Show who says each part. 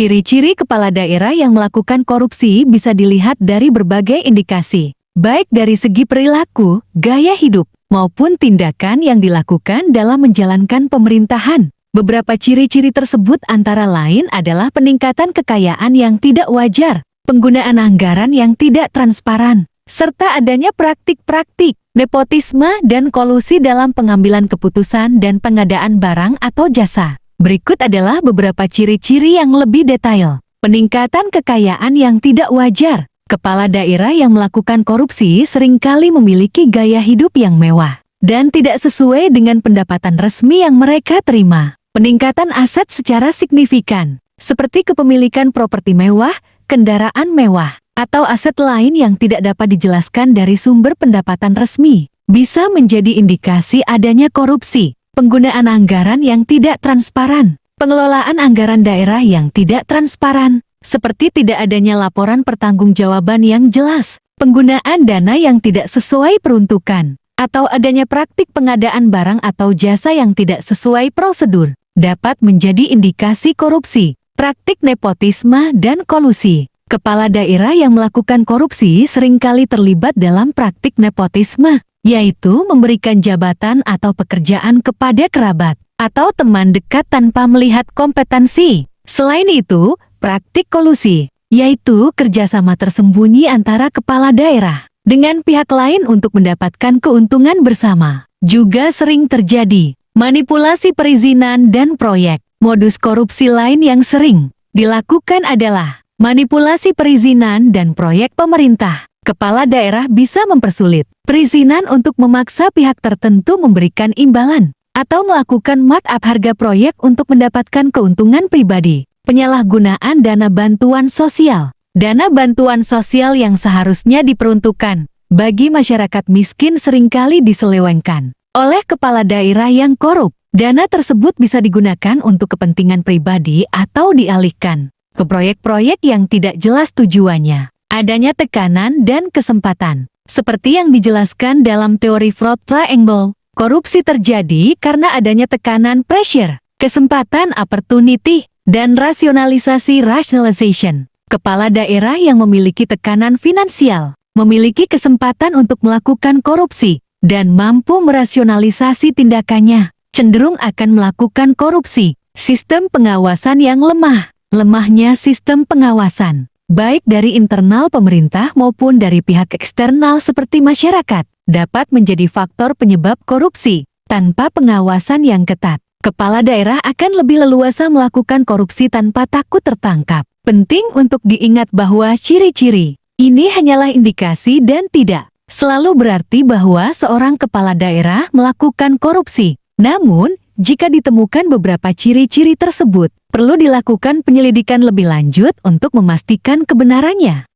Speaker 1: Ciri-ciri kepala daerah yang melakukan korupsi bisa dilihat dari berbagai indikasi, baik dari segi perilaku, gaya hidup, maupun tindakan yang dilakukan dalam menjalankan pemerintahan. Beberapa ciri-ciri tersebut antara lain adalah peningkatan kekayaan yang tidak wajar, penggunaan anggaran yang tidak transparan, serta adanya praktik-praktik nepotisme dan kolusi dalam pengambilan keputusan dan pengadaan barang atau jasa. Berikut adalah beberapa ciri-ciri yang lebih detail. Peningkatan kekayaan yang tidak wajar. Kepala daerah yang melakukan korupsi seringkali memiliki gaya hidup yang mewah dan tidak sesuai dengan pendapatan resmi yang mereka terima. Peningkatan aset secara signifikan, seperti kepemilikan properti mewah, kendaraan mewah, atau aset lain yang tidak dapat dijelaskan dari sumber pendapatan resmi, bisa menjadi indikasi adanya korupsi. Penggunaan anggaran yang tidak transparan, pengelolaan anggaran daerah yang tidak transparan, seperti tidak adanya laporan pertanggungjawaban yang jelas, penggunaan dana yang tidak sesuai peruntukan, atau adanya praktik pengadaan barang atau jasa yang tidak sesuai prosedur, dapat menjadi indikasi korupsi. Praktik nepotisme dan kolusi. Kepala daerah yang melakukan korupsi seringkali terlibat dalam praktik nepotisme, yaitu memberikan jabatan atau pekerjaan kepada kerabat atau teman dekat tanpa melihat kompetensi. Selain itu, praktik kolusi, yaitu kerjasama tersembunyi antara kepala daerah dengan pihak lain untuk mendapatkan keuntungan bersama, juga sering terjadi. Manipulasi perizinan dan proyek. Modus korupsi lain yang sering dilakukan adalah manipulasi perizinan dan proyek pemerintah. Kepala daerah bisa mempersulit perizinan untuk memaksa pihak tertentu memberikan imbalan atau melakukan markup harga proyek untuk mendapatkan keuntungan pribadi. Penyalahgunaan dana bantuan sosial. Dana bantuan sosial yang seharusnya diperuntukkan bagi masyarakat miskin seringkali diselewengkan oleh kepala daerah yang korup. Dana tersebut bisa digunakan untuk kepentingan pribadi atau dialihkan ke proyek-proyek yang tidak jelas tujuannya. Adanya tekanan dan kesempatan. Seperti yang dijelaskan dalam teori fraud triangle, korupsi terjadi karena adanya tekanan pressure, kesempatan opportunity, dan rasionalisasi rationalization. Kepala daerah yang memiliki tekanan finansial, memiliki kesempatan untuk melakukan korupsi, dan mampu merasionalisasi tindakannya, cenderung akan melakukan korupsi. Sistem pengawasan yang lemah. Lemahnya sistem pengawasan, baik dari internal pemerintah maupun dari pihak eksternal seperti masyarakat, dapat menjadi faktor penyebab korupsi. Tanpa pengawasan yang ketat, kepala daerah akan lebih leluasa melakukan korupsi tanpa takut tertangkap. Penting untuk diingat bahwa ciri-ciri ini hanyalah indikasi dan tidak selalu berarti bahwa seorang kepala daerah melakukan korupsi. Namun, jika ditemukan beberapa ciri-ciri tersebut, perlu dilakukan penyelidikan lebih lanjut untuk memastikan kebenarannya.